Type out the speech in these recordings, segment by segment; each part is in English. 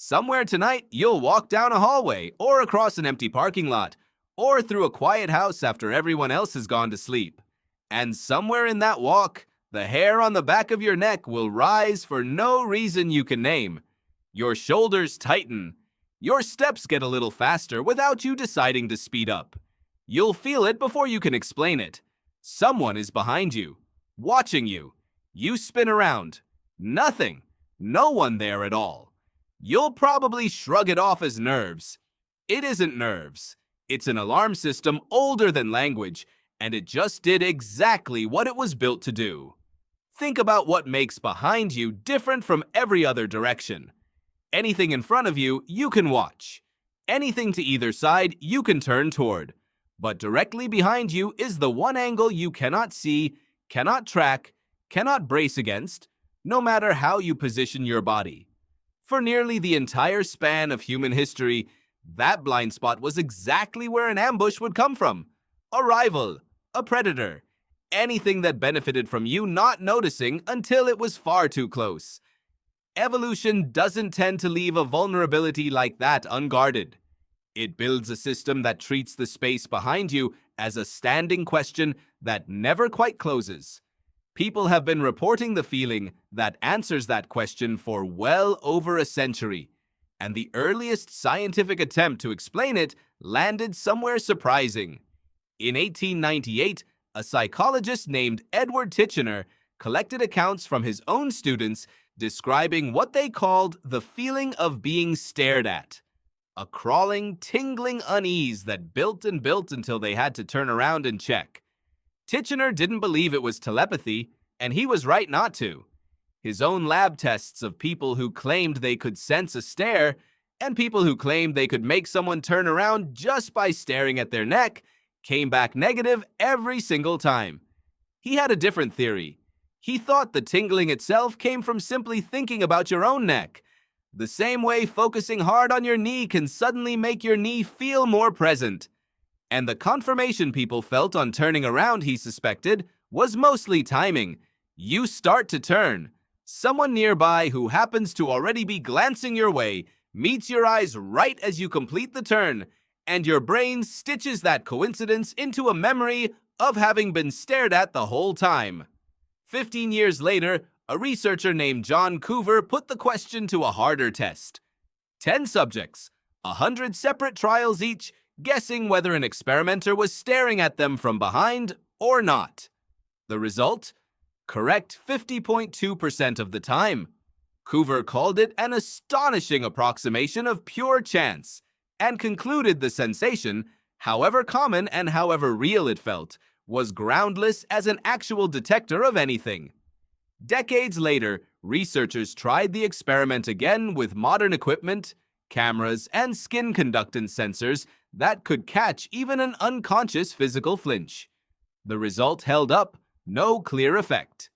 Somewhere tonight, you'll walk down a hallway, or across an empty parking lot, or through a quiet house after everyone else has gone to sleep. And somewhere in that walk, the hair on the back of your neck will rise for no reason you can name. Your shoulders tighten. Your steps get a little faster without you deciding to speed up. You'll feel it before you can explain it. Someone is behind you, watching you. You spin around. Nothing. No one there at all. You'll probably shrug it off as nerves. It isn't nerves. It's an alarm system older than language, and it just did exactly what it was built to do. Think about what makes behind you different from every other direction. Anything in front of you, you can watch. Anything to either side, you can turn toward. But directly behind you is the one angle you cannot see, cannot track, cannot brace against, no matter how you position your body. For nearly the entire span of human history, that blind spot was exactly where an ambush would come from. A rival, a predator, anything that benefited from you not noticing until it was far too close. Evolution doesn't tend to leave a vulnerability like that unguarded. It builds a system that treats the space behind you as a standing question that never quite closes. People have been reporting the feeling that answers that question for well over a century, and the earliest scientific attempt to explain it landed somewhere surprising. In 1898, a psychologist named Edward Titchener collected accounts from his own students describing what they called the feeling of being stared at. A crawling, tingling unease that built and built until they had to turn around and check. Titchener didn't believe it was telepathy, and he was right not to. His own lab tests of people who claimed they could sense a stare and people who claimed they could make someone turn around just by staring at their neck came back negative every single time. He had a different theory. He thought the tingling itself came from simply thinking about your own neck. The same way focusing hard on your knee can suddenly make your knee feel more present. And the confirmation people felt on turning around, he suspected, was mostly timing. You start to turn. Someone nearby who happens to already be glancing your way meets your eyes right as you complete the turn, and your brain stitches that coincidence into a memory of having been stared at the whole time. 15 years later, a researcher named John Coover put the question to a harder test. 10 subjects, 100 separate trials each, guessing whether an experimenter was staring at them from behind or not. The result? Correct 50.2% of the time. Coover called it an astonishing approximation of pure chance, and concluded the sensation, however common and however real it felt, was groundless as an actual detector of anything. Decades later, researchers tried the experiment again with modern equipment, cameras, and skin conductance sensors that could catch even an unconscious physical flinch. The result held up, no clear effect.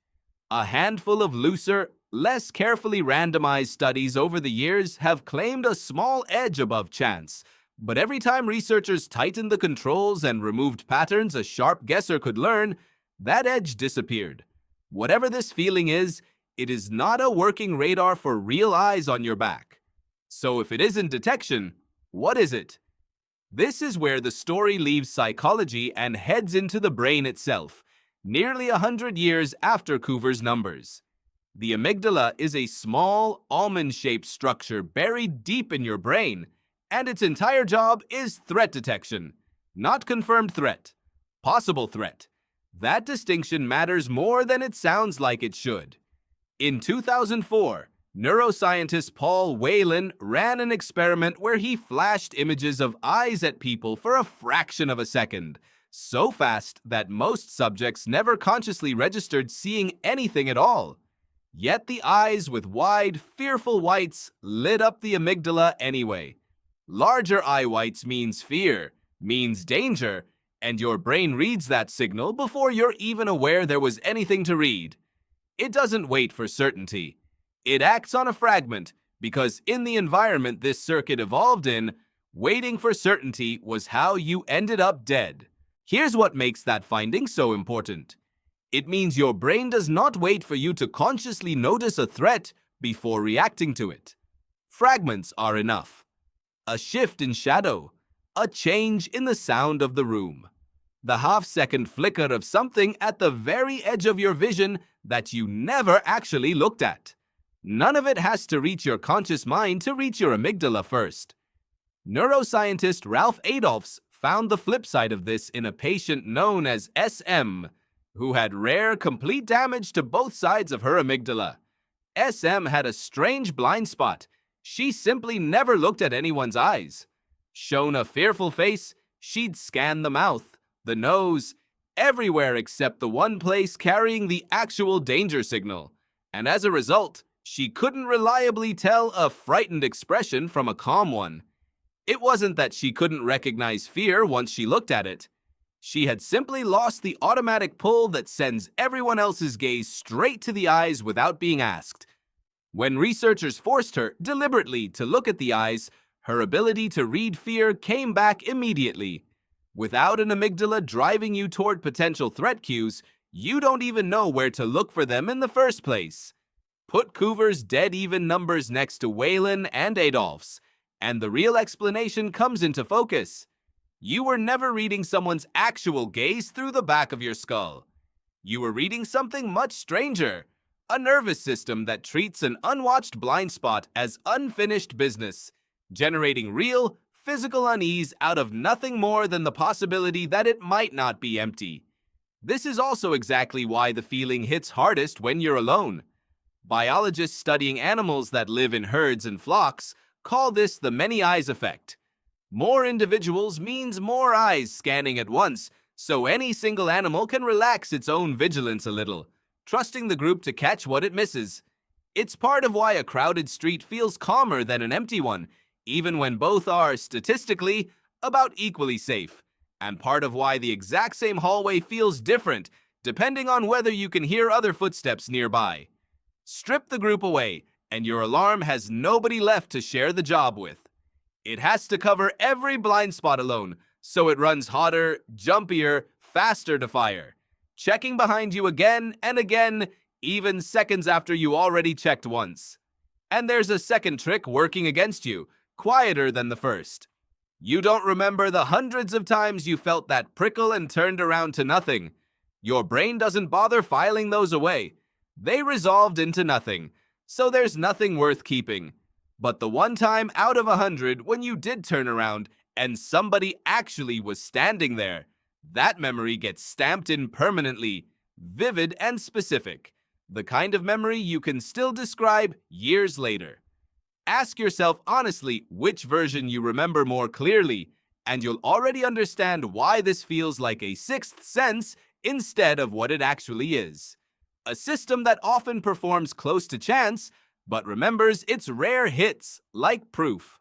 A handful of looser, less carefully randomized studies over the years have claimed a small edge above chance, but every time researchers tightened the controls and removed patterns a sharp guesser could learn, that edge disappeared. Whatever this feeling is, it is not a working radar for real eyes on your back. So if it isn't detection, what is it? This is where the story leaves psychology and heads into the brain itself, nearly 100 years after Coover's numbers. The amygdala is a small, almond-shaped structure buried deep in your brain, and its entire job is threat detection. Not confirmed threat, possible threat. That distinction matters more than it sounds like it should. In 2004, neuroscientist Paul Whelan ran an experiment where he flashed images of eyes at people for a fraction of a second, so fast that most subjects never consciously registered seeing anything at all. Yet the eyes with wide, fearful whites lit up the amygdala anyway. Larger eye whites means fear, means danger, and your brain reads that signal before you're even aware there was anything to read. It doesn't wait for certainty. It acts on a fragment, because in the environment this circuit evolved in, waiting for certainty was how you ended up dead. Here's what makes that finding so important. It means your brain does not wait for you to consciously notice a threat before reacting to it. Fragments are enough. A shift in shadow, a change in the sound of the room, the half-second flicker of something at the very edge of your vision that you never actually looked at. None of it has to reach your conscious mind to reach your amygdala first. Neuroscientist Ralph Adolphs found the flip side of this in a patient known as SM, who had rare, complete damage to both sides of her amygdala. SM had a strange blind spot. She simply never looked at anyone's eyes. Shown a fearful face, she'd scan the mouth, the nose, everywhere except the one place carrying the actual danger signal. And as a result, she couldn't reliably tell a frightened expression from a calm one. It wasn't that she couldn't recognize fear once she looked at it. She had simply lost the automatic pull that sends everyone else's gaze straight to the eyes without being asked. When researchers forced her deliberately to look at the eyes, her ability to read fear came back immediately. Without an amygdala driving you toward potential threat cues, you don't even know where to look for them in the first place. Put Coover's dead even numbers next to Whalen and Adolph's, and the real explanation comes into focus. You were never reading someone's actual gaze through the back of your skull. You were reading something much stranger, a nervous system that treats an unwatched blind spot as unfinished business, generating real, physical unease out of nothing more than the possibility that it might not be empty. This is also exactly why the feeling hits hardest when you're alone. Biologists studying animals that live in herds and flocks call this the many eyes effect. More individuals means more eyes scanning at once, so any single animal can relax its own vigilance a little, trusting the group to catch what it misses. It's part of why a crowded street feels calmer than an empty one, even when both are, statistically, about equally safe, and part of why the exact same hallway feels different, depending on whether you can hear other footsteps nearby. Strip the group away, and your alarm has nobody left to share the job with. It has to cover every blind spot alone, so it runs hotter, jumpier, faster to fire, checking behind you again and again, even seconds after you already checked once. And there's a second trick working against you, quieter than the first. You don't remember the hundreds of times you felt that prickle and turned around to nothing. Your brain doesn't bother filing those away. They resolved into nothing, so there's nothing worth keeping. But the one time out of 100 when you did turn around and somebody actually was standing there, that memory gets stamped in permanently, vivid and specific, the kind of memory you can still describe years later. Ask yourself honestly which version you remember more clearly, and you'll already understand why this feels like a sixth sense instead of what it actually is. A system that often performs close to chance, but remembers its rare hits like proof.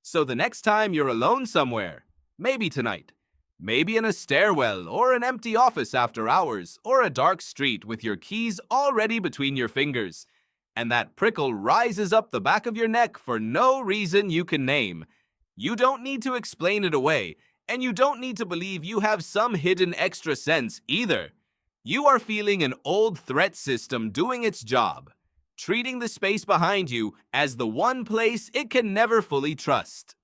So the next time you're alone somewhere, maybe tonight, maybe in a stairwell or an empty office after hours or a dark street with your keys already between your fingers, and that prickle rises up the back of your neck for no reason you can name, you don't need to explain it away, and you don't need to believe you have some hidden extra sense either. You are feeling an old threat system doing its job, treating the space behind you as the one place it can never fully trust.